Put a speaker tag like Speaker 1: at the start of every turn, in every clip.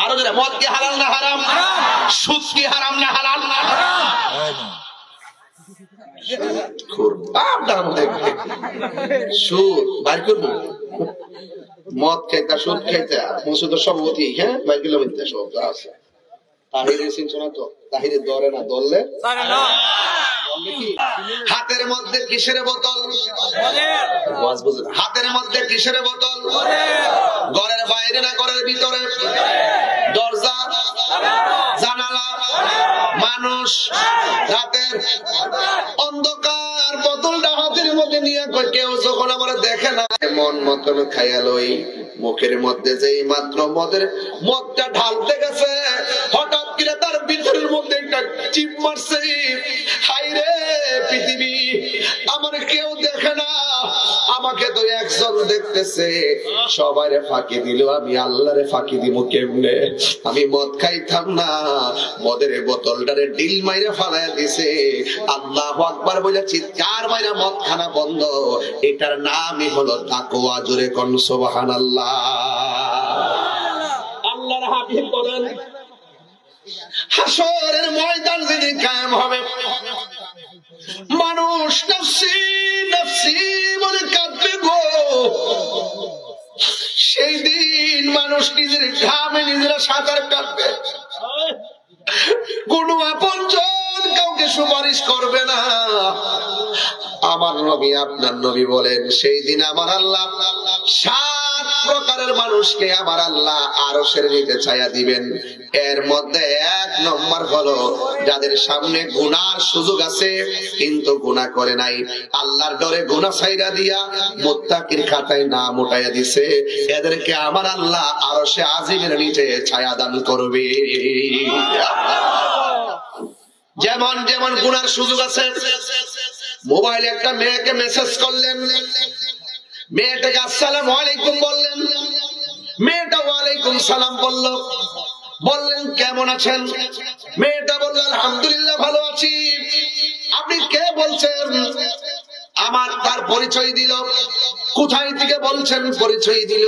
Speaker 1: আরো জোরে, মদ কি হালাল না হারাম? সুদ কি হারাম না হালাল? সুদ বাইর করবো, মদ খাইতা সুদ খাইতা মসুদের সভাপতি, হ্যাঁ বাইর কিলোমিটার সব আছে। তাহিরের চিনছো তো? তাহিরের দরে না, দললে হাতের মধ্যে কিসের বোতল? হাতের মধ্যে কিসের বোতল? ঘরের বাইরে না ঘরের ভিতরে? দরজা, জানালা, মানুষ, রাতের অন্ধকার বোতলটা হাতের মধ্যে নিয়ে কেউ যখন আমার দেখে না, মন মতন খাইয়া লই, মুখের মধ্যে যেই মাত্র মদটা ঢালতে গেছে, হঠাৎ করে তার ভিতরের মধ্যে একটা চিপ মারছে। হাইরে পৃথিবী, আমার কেউ দেখে না, আমাকে তো একজন দেখতেছে, সবাই ফাঁকি দিল, আমি আল্লাহরে ফাঁকি দিব কেমনে? আমি মদ খাইতাম না, মদের বোতলটারে ডিল মাইরা ফালাইয়া দিছে। আল্লাহু আকবার বলে চিৎকার মাইরা মদ খানা বন্ধ। এটার নামই হলো তাকওয়া। জোরে কোন সুবহানাল্লাহ। আল্লাহর হাবিব বলেন, হাসরের ময়দান যেদিন কায়েম হবে, মানুষ নফসি নফসি বলে কাঁদবে গো। সেই দিন মানুষ নিজের ঘামে নিজেরা সাঁতার কাটবে, কোন আপনজন কাউকে সুপারিশ করবে না। আমার নবী, আপনার নবী বলেন, সেই দিন আমার আল্লাহ 7 প্রকারের মানুষকে আমার আল্লাহ আরশের নিচে ছায়া দিবেন। এর মধ্যে 1 নম্বর হলো যাদের সামনে গুনার সুযোগ আছে কিন্তু গুনাহ করে নাই, আল্লাহর ডরে গুনাহ ছাইরা দিয়া মুত্তাকির খাতায় নাম উঠাইয়া দিছে, এদেরকে আমার আল্লাহ আরশে আজিমের নিচে ছায়া দান করবে। যেমন যেমন গুনার সুযোগ আছে, মোবাইলে একটা মেয়েকে মেসেজ করলেন, মেয়েটাকে আসসালামু আলাইকুম বললেন, মেয়েটা ওয়ালাইকুম সালাম বলল, বললেন কেমন আছেন? মেয়েটা বলল আলহামদুলিল্লাহ ভালো আছি। আপনি কে বলছেন? আমার তার পরিচয় দিল। কোথায় থেকে বলছেন? পরিচয় দিল।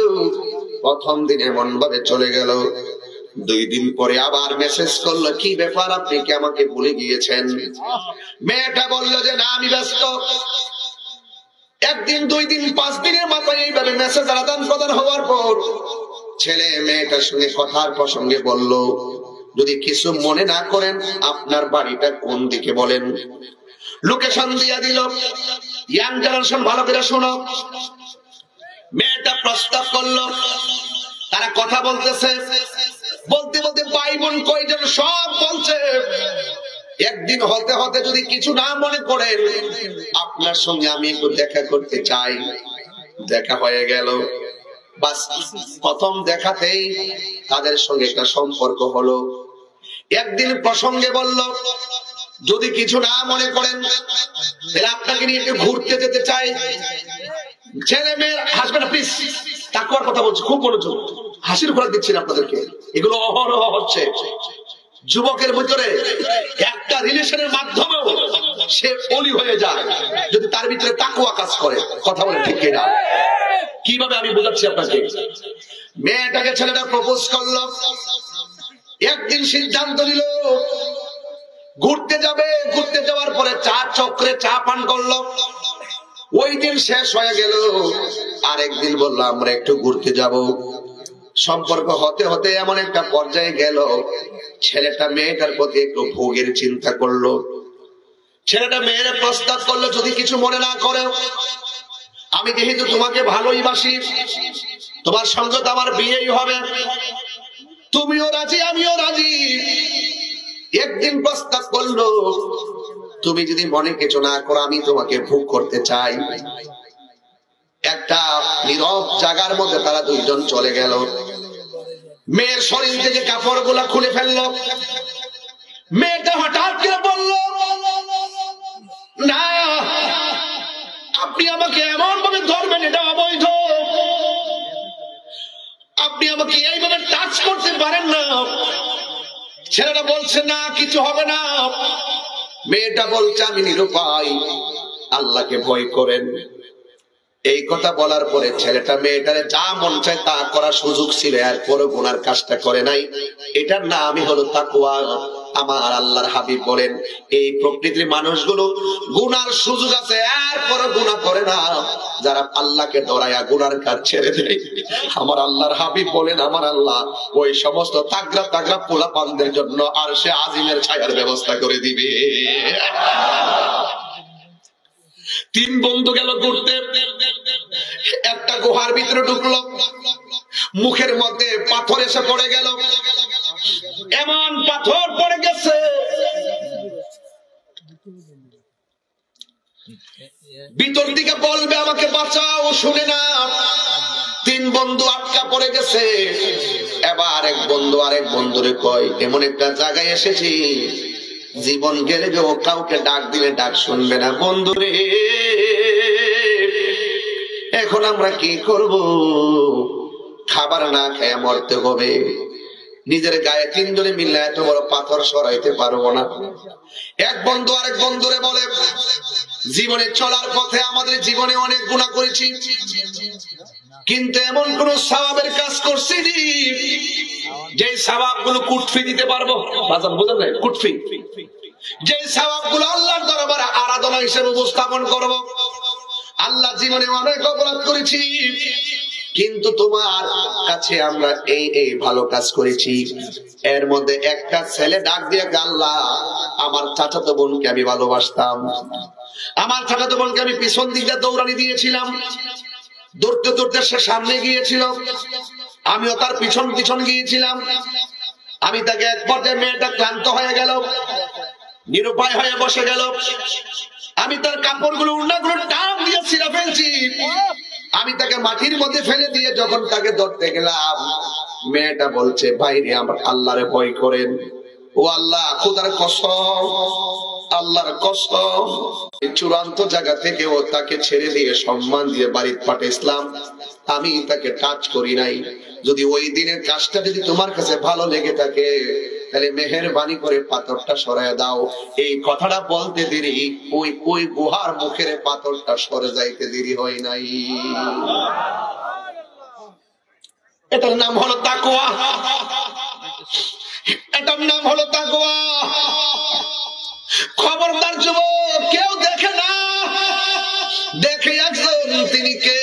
Speaker 1: প্রথম দিন এমন ভাবে চলে গেল, 2 দিন পরে আবার মেসেজ করলো, কি ব্যাপার, আপনি কি আমাকে ভুলে গিয়েছেন? মেয়েটা বলল যে না, আমি ব্যস্ত। 1 দিন 2 দিন 5 দিনের মাথায় এইভাবে মেসেজ আদান প্রদান হওয়ার পর ছেলে মেয়েটার সঙ্গে কথার প্রসঙ্গে বলল, যদি কিছু মনে না করেন আপনার বাড়িটা কোন দিকে বলেন। লোকেশন দিয়া দিল। ইয়াং জেনারেশন ভালো করে শোনো, মেয়েটা প্রস্তাব করলো, তারা কথা বলতেছে, বলতে বলতে ভাই বোন কয়জন সব বলছে, একদিন হতে হতে যদি কিছু না মনে করেন আপনার সঙ্গে আমি একটু দেখা করতে চাই। দেখা হয়ে গেল, বাস প্রথম দেখাতেই তাদের সঙ্গে একটা সম্পর্ক হলো। একদিন প্রসঙ্গে বলল, যদি কিছু না মনে করেন তাহলে আপনাকে নিয়ে একটু ঘুরতে যেতে চাই। ছেলে মেয়ে হাসবে না প্লিজ, তাকওয়ার কথা বলছি, খুব মনোযোগ, হাসির খোরাক দিচ্ছেন আপনাদেরকে, এগুলো অহরহ হচ্ছে। যুবকের ভিতরে একটা রিলেশনের মাধ্যমেও সে অলি হয়ে যায় যদি তার ভিতরে তাকওয়া কাজ করে। কথা বলে ঠিক কিনা? কিভাবে আমি বোঝাচ্ছি আপনাকে। মেয়েটাকে ছেলেটা প্রপোজ করলো, একদিন সিদ্ধান্ত নিল ঘুরতে যাবে। ঘুরতে যাওয়ার পরে 4 চক্রে চা পান করলো। ওই দিন শেষ হয়ে গেল, আরেকদিন বললো আমরা একটু ঘুরতে যাব। সম্পর্ক হতে হতে এমন একটা পর্যায়ে গেল, ছেলেটা মেয়েটার প্রতি একটু ভোগের চিন্তা করলো। ছেলেটা মেয়ের প্রস্তাব করলো, যদি কিছু মনে না করে, আমি যেহেতু তোমাকে ভালোই বাসি, তোমার সঙ্গে তো আমার বিয়েই হবে, তুমিও রাজি আমিও রাজি। একদিন প্রস্তাব করলো, তুমি যদি মনে কিছু না করো আমি তোমাকে ভোগ করতে চাই। একটা নীরব জায়গার মধ্যে তারা 2 জন চলে গেল। মেয়ের শরীর থেকে কাপড় গুলা খুলে ফেললো। মেয়েটা হঠাৎ করে বলল, না আপনি আমাকে এমন ভাবে ধরবেন, এটা অবৈধ, আপনি আমাকে এইভাবে টাচ করতে পারেন না। ছেলেটা বলছে না কিছু হবে না। মেয়েটা বলছে আমি নিরুপায়, আল্লাহকে ভয় করেন। এই কথা বলার পরে ছেলেটা মেয়েটারে যা মন চায় তা করার সুযোগ ছিল, এরপরও গুনার কাজটা করে নাই। এটার নামই হলো তাকওয়া। আমার আল্লাহর হাবিব বলেন, এই প্রকৃতির মানুষগুলো গুনার সুযোগ আছে এরপরও গুনাহ করে না, যারা আল্লাহকে ডরায়া গুনার কাজ ছেড়ে দেয়। আমার আল্লাহর হাবিব বলেন, আমার আল্লাহ ওই সমস্ত তাগড়া তাগড়া পোলাপানদের জন্য আরশে আজিমের ছায়ার ব্যবস্থা করে দিবে। তিন বন্ধু গেল ঘুরতে, একটা গুহার ভিতরে ঢুকলো, মুখের মধ্যে পাথর এসে পড়ে গেল, এমন পাথর পড়ে গেছে ভিতর দিকে বলবে আমাকে বাঁচাও, শুনে না। তিন বন্ধু আটকা পড়ে গেছে। এবার এক বন্ধু আরেক বন্ধুরে কয়, এমন একটা জায়গায় এসেছি জীবন গেলে ও কাউকে ডাক দিলে ডাক শুনবে না। বন্ধুরে এখন আমরা কি করব? খাবার না খেয়ে মরতে হবে। নিজের গায়ে তিনজনে মিললে এত বড় পাথর সরাইতে পারবো না। এক বন্ধু আরেক বন্ধুরে বলে, জীবনে চলার পথে আমাদের জীবনে অনেক গুনাহ করেছি, কিন্তু এমন কোন সওয়াবের কাজ করছি যে সওয়াব গুলো কুটফি দিতে পারবো। বাজান বুঝেন না? কুটফি, যে সওয়াব গুলো আল্লাহর দরবারে আরাধনা হিসেবে উপস্থাপন করব। আল্লাহ জীবনে অনেক অপরাধ করেছি, কিন্তু তোমার কাছে আমরা এই ভালো কাজ করেছি। এর মধ্যে একটা ছেলে ডাক দিয়ে, আল্লাহ আমার চাচাতো বোনকে আমি ভালোবাসতাম, আমার চাচাতো বোনকে আমি পিছন দিকে দৌড়ানি দিয়েছিলাম, দৌড়তে দৌড়তে সে সামনে গিয়েছিল, আমিও তার পিছন পিছন গিয়েছিলাম। আমি তাকে এক পর্যায়ে মেয়েটা ক্লান্ত হয়ে গেল, নিরুপায় হয়ে বসে গেল। আমি তার কাপড়গুলো উন্নাগুলো টান দিয়ে ছিঁড়ে ফেলছি। আমি তাকে মাটির মধ্যে ফেলে দিয়ে যখন তাকে ধরতে গেলাম, মেয়েটা বলছে, ভাই রে আমার আল্লাহরে ভয় করেন। ও আল্লাহ, খোদার কসম, আল্লাহর কসম, চূড়ান্ত জায়গা থেকে ও তাকে ছেড়ে দিয়ে সম্মান দিয়ে বাড়িতে পাঠিয়েছিলাম, আমি তাকে টাচ করি নাই। যদি ওই দিনের কাজটা যদি তোমার কাছে ভালো লেগে থাকে তাহলে মেহেরবানি করে পাথরটা সরায় দাও। এই কথাটা বলতে দেরি, ওই গুহার মুখের পাথরটা সরে যাইতে দেরি হয় নাই। এটার নাম হলো তাকওয়া, এটার নাম হলো তাকওয়া। খবরদার যুবক, কেউ দেখে না, দেখে একজন, তিনি কে?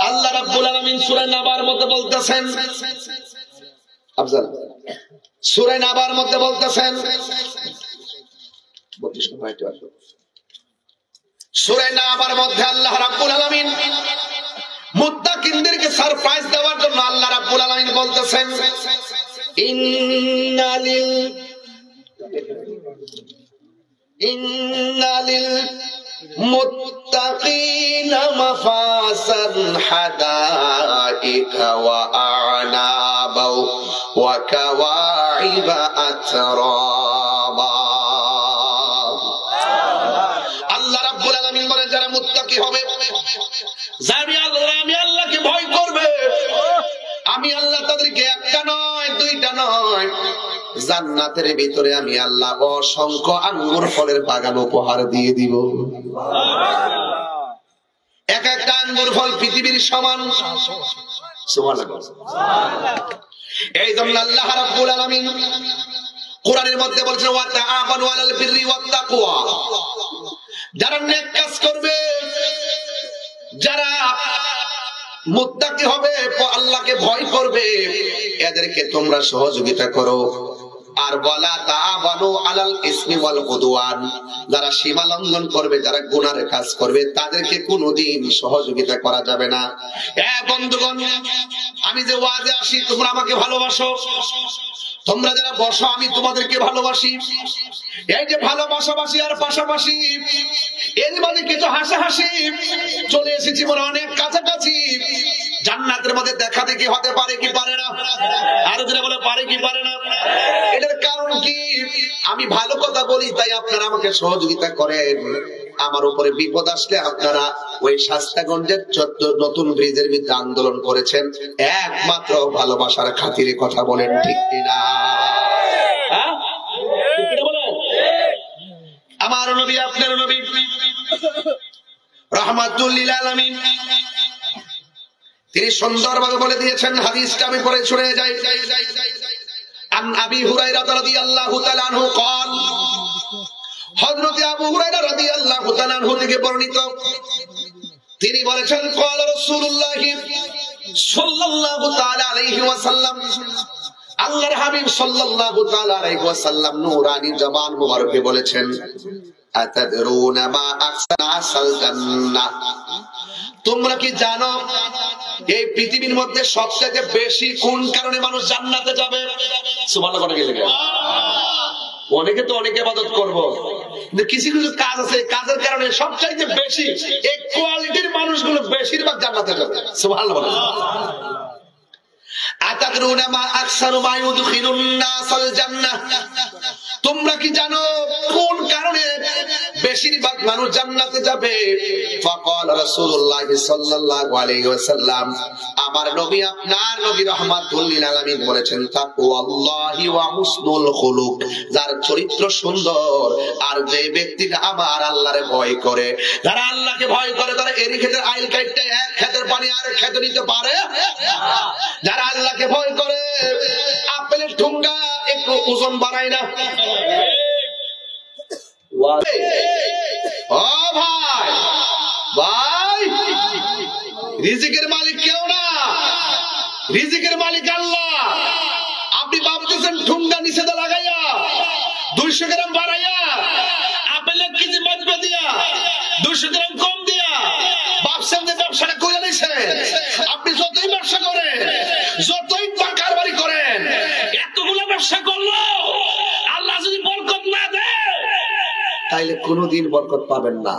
Speaker 1: আল্লাহ রাব্বুল আলামিন সূরা নাবার মধ্যে বলতেছেন, আফজাল সূরা নাবার মধ্যে বলতেছেন, সূরা নাবার মধ্যে আল্লাহ রাব্বুল আলামিন মুত্তাকিনদেরকে সারপ্রাইজ দেওয়ার জন্য আল্লাহ রাব্বুল আলামিন বলতেছেন, ইন্নালিল মুত্তাকিনা মাফাসান হাদাইকা ওয়া আ'নাবা ওয়া কাওয়াইবা আতরাবা। আল্লাহ রাব্বুল আলামিন বলেন, যারা মুত্তাকি হবে, আমি আল্লাহকে ভয় করবে, আমি আল্লাহ তাদেরকে একটা নয় দুইটা নয়, জান্নাতের ভিতরে আমি আল্লাহ অসংখ্য আঙ্গুর ফলের বাগান উপহার দিয়ে দিব। এক একটা আঙ্গুর ফল পৃথিবীর সমান। সুবহানাল্লাহ। এই জন্য আল্লাহ রাব্বুল আলামিন কোরআনের মধ্যে বলেছেন, ওয়া তাআওয়ানু আলাল বিররি ওয়াত তাকওয়া। যারা নেক কাজ করবে, যারা মুত্তাকি হবে, আল্লাহকে ভয় করবে, এদেরকে তোমরা সহযোগিতা করো। আর ওয়ালা তাআওয়ানু আলাল ইসমি ওয়াল উদওয়ান, যারা সীমা লঙ্ঘন করবে, যারা গুনার কাজ করবে, তাদেরকে কোনোদিন সহযোগিতা করা যাবে না। বন্ধুগণ, আমি যে ওয়াজে আসি, তোমরা আমাকে ভালোবাসো, তোমরা যারা বসো আমি তোমাদেরকে ভালোবাসি। এই যে ভালোবাসাবাসি আর পাশাপাশি, এর মাঝে কিছু হাসাহাসি, চলে এসেছি বলে অনেক কাছাকাছি। জান্নাতের মধ্যে দেখা দেখি হতে পারে কি পারে না? আর যারা বলে পারে কি পারে না? এটার কারণ কি? আমি ভালো কথা বলি, তাই আপনারা আমাকে সহযোগিতা করেন। আমার উপরে বিপদ আসলে আপনারা ওই শাস্তাগঞ্জের নতুন ব্রিজের ভিতরে আন্দোলন করেছেন একমাত্র ভালোবাসার খাতিরে। কথা বলেন ঠিক কিনা? আমার নবী, আপনার নবী রাহমাতুল লিল আলামিন। তিনি সুন্দরভাবে বলে দিয়েছেন, হাদিসটা আমি পড়ে শুনে যাই। আন আবি হুরায়রা রাদিয়াল্লাহু তাআলা আনহু قال, হযরত আবু হুরায়রা রাদিয়াল্লাহু তাআলা আনহু থেকে বর্ণিত, তিনি বলেছেন, قال রাসূলুল্লাহ সাল্লাল্লাহু তাআলা আলাইহি ওয়াসাল্লাম, আল্লাহর হাবিব সাল্লাল্লাহু তাআলা আলাইহি ওয়াসাল্লাম নূরানি জবান মুবারকে বলেছেন, আতাদরুনা মা আকসাল জান্নাহ, তোমরা কি জানো এই পৃথিবীর মধ্যে সবচেয়ে বেশি কোন কারণে মানুষ জান্নাতে যাবে? সুবহানাল্লাহ বলে গেলে অনেকে তো অনেক ইবাদত করব, কিন্তু কিছু কিছু কাজ আছে, কাজের কারণে সবচেয়ে বেশি এই কোয়ালিটির মানুষগুলো বেশিরভাগ জান্নাতে যাবে। সুবহানাল্লাহ বলে। আতাদরুনা মা আকসারু মা ইউদখিলুন নাসাল জান্নাহ, তোমরা কি জানো কোন কারণে বেশিরভাগ মানুষ জান্নাতে যাবে? ফাকাল রাসূলুল্লাহ সাল্লাল্লাহু আলাইহি ওয়াসাল্লাম, আমার নবী আপনার নবী রাহমাতুল লিল আলামিন বলেছেন, তাকওয়াল্লাহি ওয়া হুসনুল খুলুক, যার চরিত্র সুন্দর আর যে ব্যক্তিটা আমার আল্লাহরে ভয় করে, যারা আল্লাহকে ভয় করে, তারা এরি ক্ষেতের আইল কাটতে এক ক্ষেতের পানি আর খেতে নিতে পারে। যারা আল্লাহকে ভয় করে আপেলের ঠুঙ্গা একটু ওজন বাড়ায় না। ও ভাই ভাই, রিজিকের মালিক কেউ না, রিজিকের মালিক আল্লাহ। আপনি ভাবতেছেন ঠুঙ্গা নিচেতে লাগাইয়া 200 গ্রাম বাড়াইয়া আপেলের কেজি বাঁচবে দিয়া 200 গ্রাম কম দিয়া ভাবছেন যে ব্যবসাটা করে নিছে। আপনি যতই ব্যবসা করেন, যতই কারবারি করেন, এতগুলো ব্যবসা করলো আল্লাহ যদি বরকত না দেয় তাইলে কোনোদিন বরকত পাবেন না।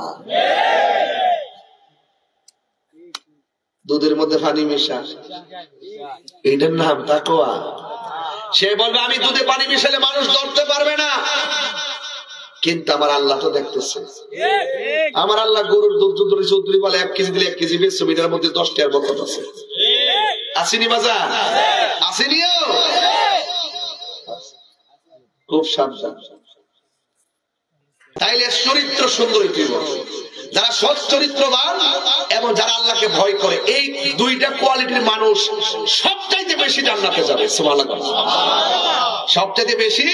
Speaker 1: দুধের মধ্যে পানি মিশা, এটার নাম তাকওয়া। সে বলবে আমি দুধে পানি মিশালে মানুষ ধরতে পারবে না, কিন্তু আমার আল্লাহ তো দেখতেছে। আমার আল্লাহ গরুর দুধ চৌধুরী বলে 1 কেজি দিলে 1 কেজি বেশ, এটার মধ্যে 10 টাকার বরকত আছে। আসেনি বাজার, আসেনিও, খুব সাবধান। তাইলে চরিত্র সুন্দর হইতে হবে। যারা সৎ চরিত্রবান এবং যারা আল্লাহকে ভয় করে, এই দুইটা কোয়ালিটির মানুষ সবচাইতে বেশি জান্নাতে যাবে। সুবহানাল্লাহ, সবচাইতে বেশি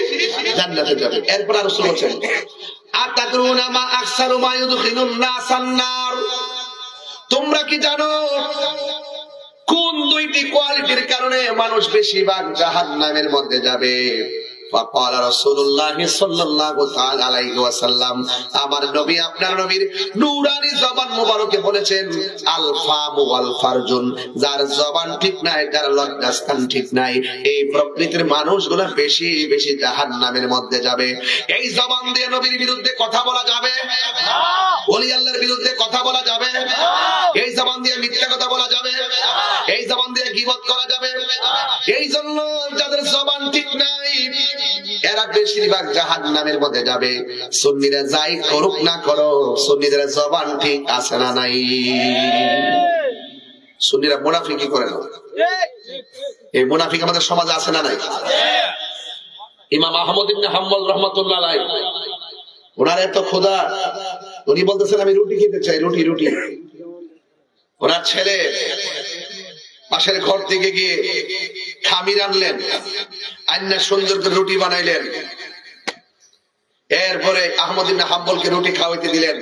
Speaker 1: জান্নাতে যাবে। এরপর আর রাসূল বলেন, আতাদরুনা মা আকসারু মা ইউদখিলুন নাসান নার, তোমরা কি জানো কোন দুইটি কোয়ালিটির কারণে মানুষ বেশিরভাগ জাহান্নামের মধ্যে যাবে? ফাকাল রাসূলুল্লাহ সাল্লাল্লাহু তাআলা আলাইহি ওয়াসাল্লাম, আমার নবী আপনার নবীর নূরানি জবান মোবারকে বলেছেন, আল ফামু ওয়াল ফারজুন, যার জবান ঠিক নাই, যার লজ্জাস্থান ঠিক নাই, এই প্রকৃতির মানুষগুলো বেশি বেশি জাহান্নামের মধ্যে যাবে। এই জবান দিয়ে নবীর বিরুদ্ধে কথা বলা যাবে না, ওলি আল্লাহর বিরুদ্ধে কথা বলা যাবে না, এই জবান দিয়ে মিথ্যা কথা বলা যাবে না, এই জবান দিয়ে গীবত করা যাবে না। এই জন্য যাদের জবান ঠিক নাই এরা বেশিরভাগ জাহান্নামের মধ্যে যাবে। সুন্নিরা যাই করুক না করো, সুন্নিদের জবান ঠিক আছে না নাই? সুন্নিরা মুনাফিকি করে না, এই মুনাফিক আমাদের সমাজে আছে না নাই? ইমাম আহমদ ইবনে হাম্বল রাহমাতুল্লাহ আলাইহি, ওনার এত খোদা, উনি বলতেছেন আমি রুটি খেতে চাই, রুটি রুটি। ওনার ছেলে পাশের ঘর থেকে গিয়ে খামির আনলেন, আন্না সুন্দর করে রুটি বানাইলেন। এরপরে আহমদ ইবনে হাম্বলকে রুটি খাওয়াইতে দিলেন।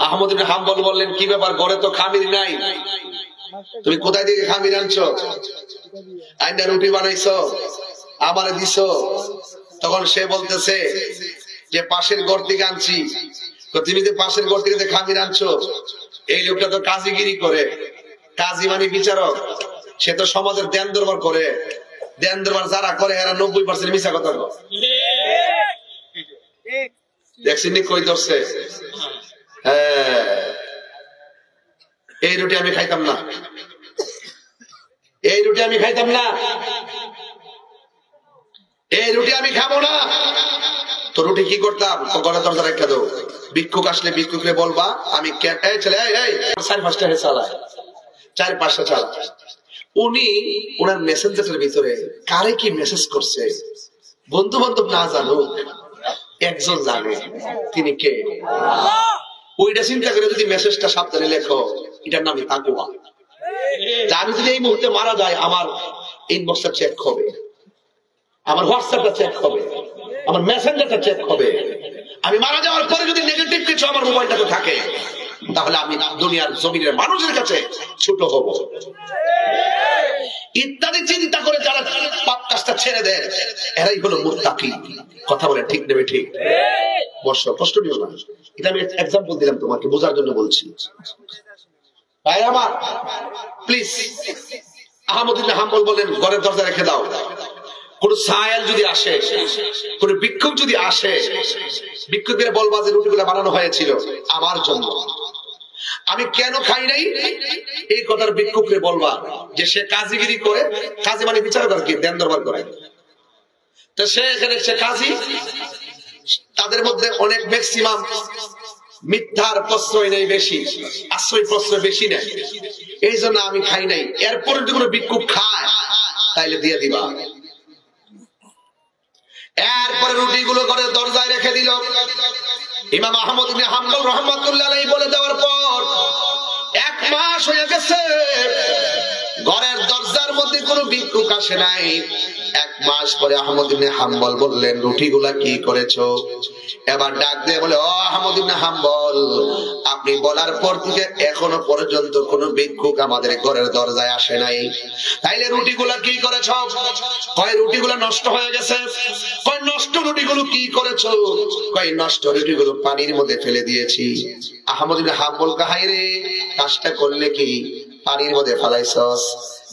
Speaker 1: আহমদ ইবনে হাম্বল বললেন, কি ব্যাপার, ঘরে তো খামির নাই, তুমি কোথায় থেকে খামির আনছো? আন্না রুটি বানাইছো, আমারে দিছো। তখন সে বলতেছে যে পাশের ঘর থেকে আনছি। তুমি যে পাশের ঘর থেকে খামির আনছো, এই লোকটা তো কাজীগিরি করে। কাজী মানে বিচারক, সে তো সমাজের ধ্যান দরবার করে। ধ্যান দরবার যারা করে এরা 90% মিছা কথা বলে। দেখছেন কই ধরছে? এই রুটি আমি খাইতাম না, এই রুটি আমি খাইতাম না, এই রুটি আমি খাবো না। তো রুটি কি করতাম, ঘরে দরজা রেখে দাও, ভিক্ষুক আসলে ভিক্ষুকরে বলবা আমি ছেলে 4-5টা চালায়, 4-5টা চালা। উনি ওনার মেসেঞ্জারের ভিতরে কারে কি মেসেজ করছে বন্ধু বান্ধব না জানুক, একজন জানে, তিনি কে? ওইটা চিন্তা করে যদি মেসেজটা সাবধানে লেখো, এটার নামই তাকওয়া। আমি যদি এই মুহূর্তে মারা যাই, আমার ইনবক্সটা চেক হবে, আমার হোয়াটসঅ্যাপটা চেক হবে, আমার মেসেঞ্জারটা চেক হবে। আমি মারা যাওয়ার পরে যদি নেগেটিভ কিছু আমার মোবাইলটাতে থাকে, তাহলে আমি দুনিয়ার জমিনের মানুষের কাছে ছোট হব ইত্যাদি চিন্তা করে যারা পাপ কাজটা ছেড়ে দেয়, এরাই হলো মুত্তাকি। কথা বলে ঠিক নেবে? ঠিক বর্ষ কষ্ট নিও না, এটা আমি এক্সাম্পল দিলাম তোমাকে বোঝার জন্য বলছি। ভাই আমার প্লিজ, আহমদ ইবনে হাম্বল বলেন ঘরের দরজা রেখে দাও। কোন সায়েল যদি আসে, কোন ভিক্ষুক যদি আসে, ভিক্ষুকের বলবা যে রুটিগুলো বানানো হয়েছিল আমার জন্য, আমি কেন খাই নাই এই কথার ভিক্ষুকরে বলবা যে সে কাজীগিরি করে। কাজী মানে বিচারক কি, দেন দরবার করে। তো সে এখানে সে কাজী, তাদের মধ্যে অনেক ম্যাক্সিমাম মিথ্যার প্রশ্রয় নেই বেশি, আশ্রয় প্রশ্রয় বেশি নেই, এই জন্য আমি খাই নাই। এরপরে যদি কোনো ভিক্ষুক খায় তাইলে দিয়ে দিবা। এরপরে রুটিগুলো করে দরজায় রেখে দিল। ইমাম আহমদ ইবনে হাম্বল রাহমাতুল্লাহ আলাইহি বলে দেওয়ার পর 1 মাস হয়ে গেছে, ঘরের দরজার মধ্যে কোনো ভিক্ষুক আসে নাই। 1 মাস পরে আহমদ ইবনে হাম্বল বললেন, রুটিগুলা কি করেছো? এবার ডাক দিয়ে বলে, ও আহমদ ইবনে হাম্বল, আপনি বলার পর থেকে এখনো পর্যন্ত কোনো ভিক্ষুক আমাদের ঘরের দরজায় আসে নাই, তাইলে রুটিগুলা কি করেছো? কয় রুটিগুলা নষ্ট হয়ে গেছে। কয় নষ্ট রুটিগুলো কি করেছো? কয় নষ্ট রুটিগুলো পানির মধ্যে ফেলে দিয়েছি। আহমদ ইবনে হাম্বল কাহাই রে, কাজটা করলে কি পানির মধ্যে ফেলাইছস?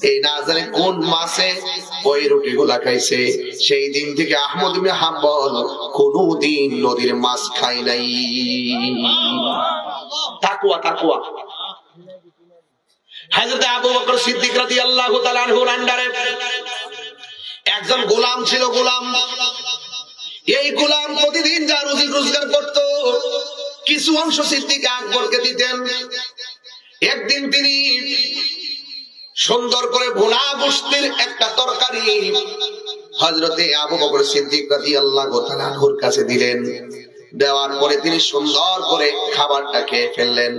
Speaker 1: এই না জানে কোন মাসে ওই রুটিগুলা খাইছে, সেই দিন থেকে আহমদ ইবনে হাম্বল কোনদিন নদীর মাছ খাই নাই। তাকওয়া, তাকওয়া। হযরত আবু বকর সিদ্দিক রাদিয়াল্লাহু তাআলা আনহুর আন্ডারে একজন গোলাম ছিল। গোলাম, এই গোলাম প্রতিদিন যা রুজি রোজগার করত কিছু অংশ সিদ্দিক আকবরকে দিতেন। একদিন তিনি সুন্দর করে ভুনা গোশতের একটা তরকারি হযরতে আবু বকর সিদ্দিক রাদিয়াল্লাহু তাআলা আনহুর কাছে দিলেন। দেওয়ার পরে তিনি সুন্দর করে খাবারটা খেয়ে ফেললেন।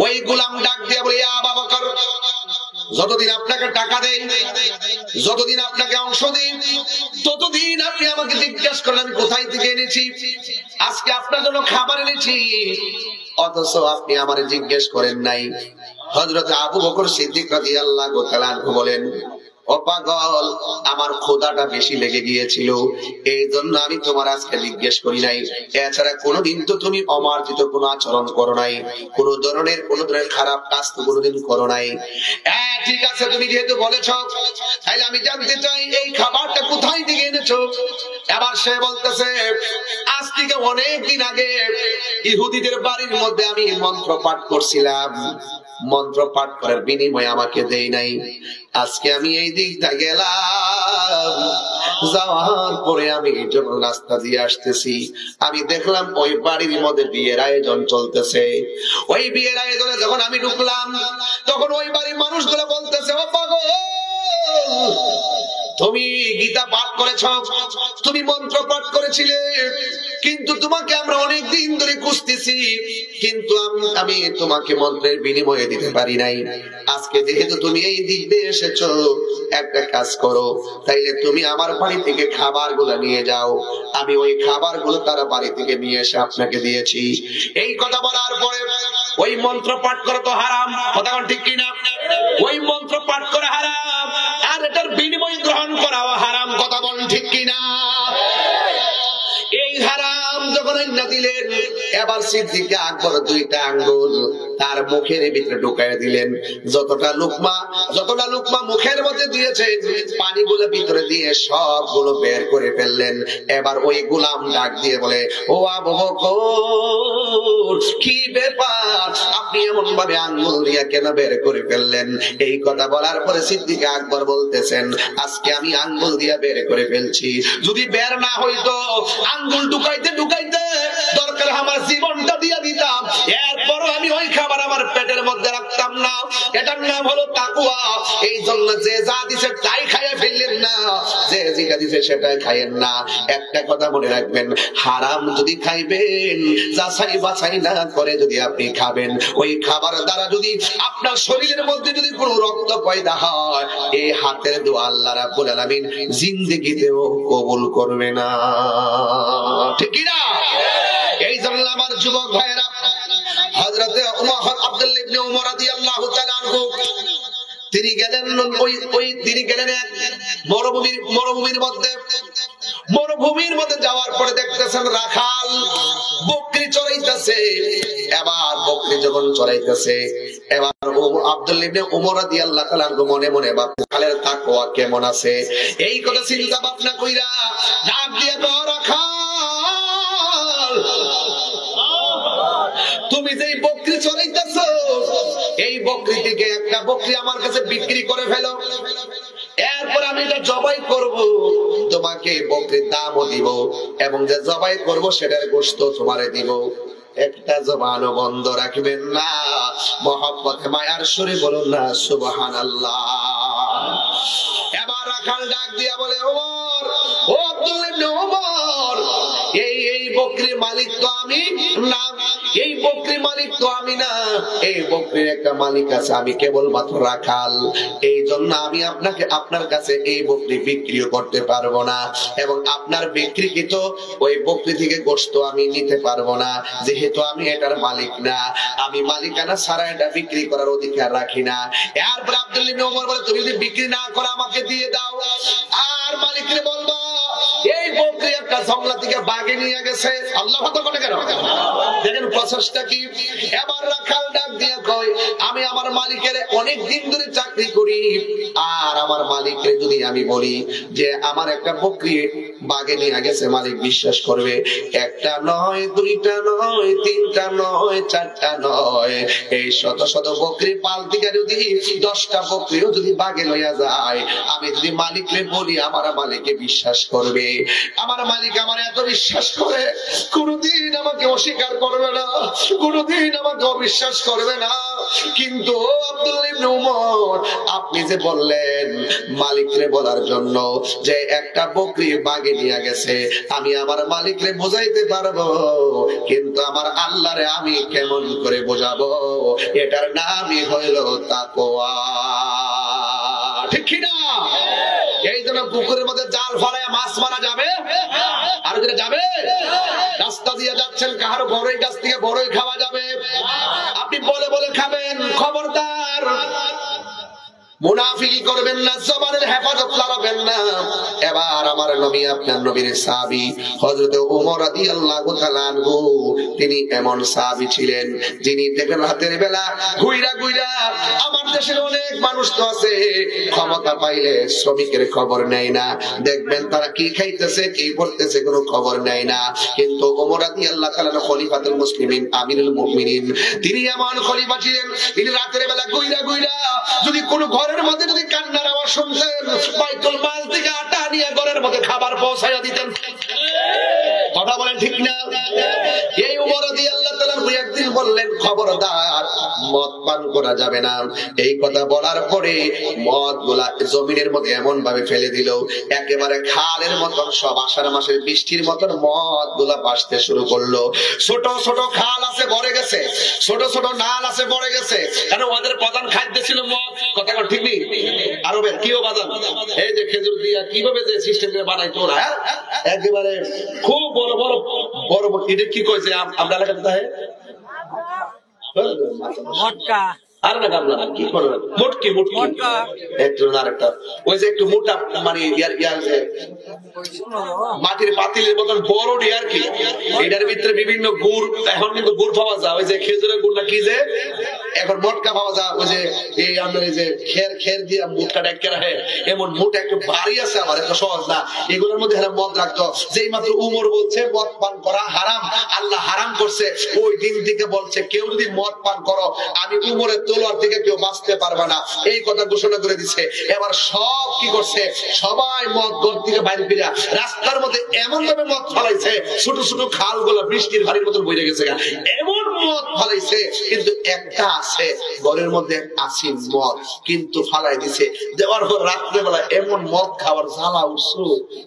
Speaker 1: ওই গোলাম ডাক দিয়ে বলে, আবু বকর, যতদিন আপনাকে টাকা দেই, যতদিন আপনাকে অংশ দিই, ততদিন আপনি আমাকে জিজ্ঞাসা করেন আমি কোথায় থেকে এনেছি। আজকে আপনার জন্য খাবার এনেছি, অথচ আপনি আমারে জিজ্ঞেস করেন নাই। হযরত আবু বকর সিদ্দিক রাদিয়াল্লাহু তাআলা আনহু বলেন, ও পাগল, আমার ক্ষুধাটা বেশি লেগে গিয়েছিল, এই জন্য আমি তোমার আজকে জিজ্ঞেস করি নাই। এছাড়া কোনোদিন তো তুমি অমার্জিত কোনো আচরণ করো নাই, কোন ধরনের খারাপ কাজ তো কোনোদিন করো নাই। ঠিক আছে, তুমি যেহেতু বলেছ, তাহলে আমি জানতে চাই এই খাবারটা কোথায় থেকে এনেছো। এবার সে বলতেছে, আজ থেকে অনেক দিন আগে ইহুদিদের বাড়ির মধ্যে আমি মন্ত্র পাঠ করছিলাম, মন্ত্র পাঠ করার বিনিময়ে আমাকে দেই নাই। আজকে আমি এই দিকটা গেলাম, যাওয়ার পরে আমি যখন রাস্তা দিয়ে আসতেছি, আমি দেখলাম ওই বাড়ির মধ্যে বিয়ের আয়োজন চলতেছে। ওই বিয়ের আয়োজনে যখন আমি ঢুকলাম, তখন ওই বাড়ির মানুষগুলো বলতেছে, ও পাগল, তুমি গীতা পাঠ করেছ, তুমি মন্ত্র পাঠ করেছিলে, কিন্তু তোমাকে আমরা অনেক দিন ধরে খুঁজতেছি, কিন্তু আমি তোমাকে মন্ত্রের বিনিময়ে দিতে পারি নাই। আজকে যেহেতু তুমি এই দিক দিয়ে এসেছো, একটা কাজ করো, তাইলে তুমি আমার বাড়ি থেকে খাবার গুলো নিয়ে যাও, আমি ওই খাবার গুলো তারা বাড়ি থেকে নিয়ে এসে আপনাকে দিয়েছি। এই কথা বলার পরে, ওই মন্ত্র পাঠ করা তো হারাম, কথা ঠিক কিনা? ওই মন্ত্র পাঠ করা হারাম, আর এটার বিনিময় গ্রহণ করাও হারাম, কথা বল ঠিক কিনা? এই হারাম যখন না দিলেন, এবার সিদ্দিক আকবর 2টা আঙ্গুল তার মুখের ভিতরে ঢুকাইয়া দিলেন। যতটা লুকমা মুখের মধ্যে দিয়েছে, পানিগুলো ভিতরে দিয়ে সবগুলো বের করে ফেললেন। এবার ওই গোলাম ডাক দিয়ে বলে, ও আবু বকর, কি ব্যাপার, আপনি এমন ভাবে আঙ্গুল দিয়ে কেন বের করে ফেললেন? এই কথা বলার পরে সিদ্দিক আকবর বলতেছেন, আজকে আমি আঙ্গুল দিয়ে বের করে ফেলছি, যদি বের না হইতো, আঙ্গুল ঢুকাইতে ঢুকাইতে দরকার আমার জীবনটা দিয়ে দিতাম, এরপরও আমি ওই খাবার আমার পেটের মধ্যে রাখতাম না। এটার নাম হলো তাকওয়া। এই জন্য যে যা দিছে তাই খাইয়ে ফেললেন না, যে যেটা দিছে সেটাই খাইয়েন না। একটা কথা মনে রাখবেন, হারাম যদি খাইবেন, যাচাই বাছাই না করে যদি আপনি খাবেন, ওই খাবার দ্বারা যদি আপনার শরীরের মধ্যে যদি কোনো রক্ত পয়দা হয়, এই হাতের দোয়া আল্লাহ রাব্বুল আলামিন জিন্দেগিতেও কবুল করবে না। ঠিক কি না? এই জন্য আমার যুবক ভাইরা, হযরতে আব্দুল্লাহ ইবনে উমর রাদিয়াল্লাহু তাআলা আনহু তিনি গেলেন এক মরুভূমির মধ্যে যাওয়ার পরে দেখতেছেন রাখাল বকরি চড়াইতেছে। এবার বকরি যখন চড়াইতেছে, এবার আব্দুল্লাহ ইবনে উমর রাদিয়াল্লাহু তাআলা মনে মনে রাখালের তাকওয়া কেমন আছে এই কথা চিন্তা ভাবনা কইরা ডাক দিয়ে রাখাল, তুমি যে বকরি চড়াইতেছো, এই বকরি থেকে একটা বকরি আমার কাছে বিক্রি করে ফেলো, এরপর আমি এটা জবাই করব, তোমাকে বকরির দামও দিব, এবং যে জবাই করব সেটার গোশত তোমারে দিব। একটা জবানও বন্ধ রাখবেন না। মহব্বতে মায়ার সুরে বলুন না সুবহানাল্লাহ। এবার রাখাল ডাক দিয়া বলে, ওমর, ও আব্দুল্লাহ ইবনে ওমর, এই বকরির মালিক তো আমি না, এই বকরির মালিক তো আমি না, এই বকরির একটা মালিক আছে, আমি কেবলমাত্র রাখাল। এই জন্য আমি আপনার কাছে এই বকরি বিক্রিও করতে পারবো না, এবং আপনার বিক্রিকৃত ওই বকরি থেকে গোশত আমি নিতে পারবো না, যেহেতু আমি এটার মালিক না। আমি মালিকানা ছাড়া এটা বিক্রি করার অধিকার রাখি না। এরপর আব্দুল্লাহ ইবনে ওমর বলে, তুমি যদি বিক্রি না করো আমাকে দিয়ে দাও। আর মালিককে বলবা এই বকরি একটা জঙ্গলা থেকে বাগে নিয়ে গেছে। আল্লাহু আকবার কেন দেখেন প্রসেসটা কি। এবার রাখাল ডাক দিয়ে কয়, আমি আমার মালিকের অনেক দিন ধরে চাকরি করি, আর আমার মালিককে যদি আমি বলি যে আমার একটা বকরি বাগে নিয়ে গেছে, মালিক বিশ্বাস করবে। একটা নয়, দুইটা নয়, তিনটা নয়, চারটা নয়, এই শত শত বকরি পাল থেকে যদি 10টা বকরিও যদি বাগে লইয়া যায়, আমি যদি মালিককে বলি, আমার মালিকে বিশ্বাস করবে। আমার মালিক আমার এত বিশ্বাস করে, কোনদিন আমাকে অস্বীকার করবে না, কোনদিন আমাকে অবিশ্বাস করবে না। কিন্তু আব্দুল্লাহ ইবনে উমর, আপনি যে বললেন মালিকরে বলার জন্য যে একটা বকরি বাগে নিয়ে গেছে, আমি আমার মালিকরে বোঝাইতে পারবো, কিন্তু আমার আল্লাহরে আমি কেমন করে বোঝাবো? এটার নামই হইল তাকওয়া। ঠিক কি না? এই জন্য পুকুরের মধ্যে জাল ফলায় মাছ মারা যাবে, আর যেটা যাবে রাস্তা দিয়ে যাচ্ছেন, কাহার বড়ই গাছ থেকে বড়ই খাওয়া যাবে, আপনি বলে বলে খাবেন, খবরদার মুনাফিকি করবেন না, জবানের হেফাজত লাগাবেন না। এবার আমার নবী, আপনার নবীর সাহাবী হযরত ওমর রাদিয়াল্লাহু তাআলা আনহু, তিনি এমন সাহাবী ছিলেন যিনি দেখেন রাতের বেলা ঘুইরা ঘুইরা, আমার দেশের অনেক মানুষ তো আছে ক্ষমতা পাইলে শ্রমিকের খবর নেয় না, দেখবেন তারা কি খাইতেছে কি করতেছে কোনো খবর নেয় না। কিন্তু ওমর রাদিয়াল্লাহু তাআলা খলিফাতুল মুসলিমিন, আমিরুল মুমিনিন, তিনি এমন খলিফা ছিলেন, তিনি রাতের বেলা ঘুইরা ঘুইরা যদি কোনো ঘরের মধ্যে যদি কান্নার আওয়াজ শুনতেন, বাইতুল মাল থেকে আটা নিয়ে ঘরের মধ্যে খাবার পৌঁছাইয়া দিতেন। কথা বলেন ঠিক না? এই ওমর রাদিয়াল্লাহু তাআলা একদিন বললেন, খবরদার মদ পান করা যাবে না। এই কথা বলার পরে মদ গুলা জমিনের মধ্যে এমন ভাবে ফেলে দিল, একেবারে খালের মতন, সব আষাঢ় মাসের বৃষ্টির মতন মদ গুলা ভাসতে শুরু করলো। ছোট ছোট খাল আছে ভরে গেছে, ছোট ছোট নাল আছে ভরে গেছে, কারণ ওদের প্রধান খাদ্য ছিল মদ। কথা ঠিক নেই? আরবে কিও বাজান, এই যে খেজুর দিয়া কিভাবে যে সিস্টেম করে বানাইতো ওরা, একেবারে খুব বড় বড় বড়, এটা কি কইছে আমরা এলাকাতে হয় মটকা, আর না গাবলা কি করে মুটকি, মুটকি একটু না আরেকটা ওই যে একটু মোটা, মানে ইয়ার যে মাটির পাতিলের মতন বড় আর কি, এটার ভিতরে বিভিন্ন গুড়, এখন কিন্তু গুড় পাওয়া যায়, ওই যে খেজুরের গুড় না কি যে, এখন মটকা পাওয়া যায় ওই যে এই আমরা এই যে খের দিয়ে মুটকা ডাক্কে রাখে, এমন মুটা একটু ভারী আছে, আমার একটা সহজ না। এগুলোর মধ্যে মদ রাখতো। যেই মাত্র উমর বলছে মদ পান করা হারাম, আল্লাহ হারাম করছে, ওই দিন থেকে বলছে কেউ যদি মদ পান করো আমি উমরের তলোয়ার থেকে কেউ বাঁচতে পারবে না, এই কথা ঘোষণা করে দিছে। এবার সব কি করছে, সবাই মদ ঘর থেকে বাইরে ফিরা রাস্তার মধ্যে এমন ভাবে মদ ফালাইছে, ছোট ছোট খাল গুলো বৃষ্টির ভারীর মতন বইরে গেছে, এমন মদ ফালাইছে। কিন্তু একটা আছে ঘরের মধ্যে আসি মদ, কিন্তু ফালাই দিছে। দেওয়ার পর রাত্রেবেলা এমন মদ খাওয়ার জ্বালা উৎসু,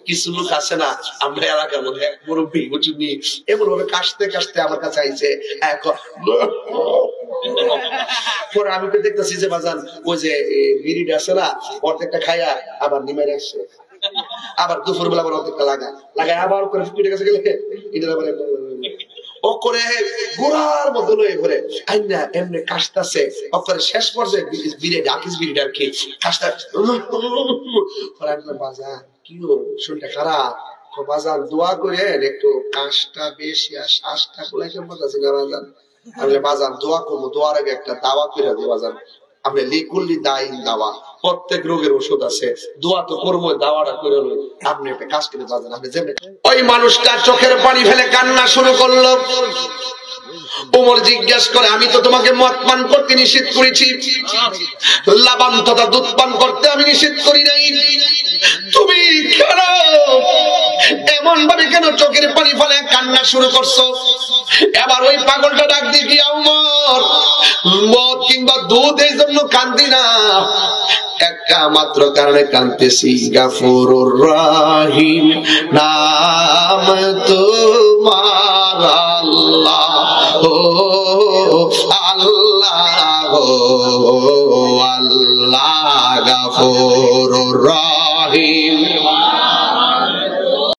Speaker 1: কিছু লোক আছে না আমরা এলাকার মধ্যে এক মুরব্বী বুঝুনি, এমন ভাবে কাশতে কাশতে আমার কাছে আইছে। পরে আমি তো দেখতেছি যে বাজান ওই যে বিড়িটা আছে না, অর্ধেকটা খাইয়া আবার নিমে রাখছে, আবার দুপুর বেলা আবার অর্ধেকটা লাগায় আবার করে ফুটে গেছে গেলে এটা আবার ও করে গোড়ার মতো লয়ে ঘরে আইনা এমনি কাশতাছে। ওপরে শেষ পর্যায়ে বিড়ি ডাকিস বিড়িটা আর কি কাশতা বাজান কি শুনতে খারাপ বাজান দোয়া করে একটু কাশটা বেশি আর শ্বাসটা গুলাই কেমন আছে না বাজান। আমি বাজান দোয়া করবো, দোয়ার আগে একটা দাওয়া করে দেবো বাজান, আপনি লিকুল্লি দাইন দাওয়া, প্রত্যেক রোগের ওষুধ আছে, দোয়া তো করবো, দাওয়াটা করে আপনি একটা কাজ করে বাজান। আপনি যেমনি ওই মানুষটা চোখের পানি ফেলে কান্না শুরু করলো। ওমর জিজ্ঞেস করে আমি তো তোমাকে মদ পান করতে নিষেধ করেছি, লাবান তথা দুধ পান করতে আমি নিষেধ করি নাই, তুমি কেন এমন ভাবে কেন চোখের পানি ফেলে কান্না শুরু করছো? এবার ওই পাগলটা ডাক দিয়ে কি ওমর মদ কিংবা দুধ এই জন্য কান্দি না, একটা মাত্র কারণে কাঁদতেছি, গাফুরুর রহিম নাম তোমার আল্লাহ, ও আল্লাহ, ও আল্লাহ গাফুরুর রহিম।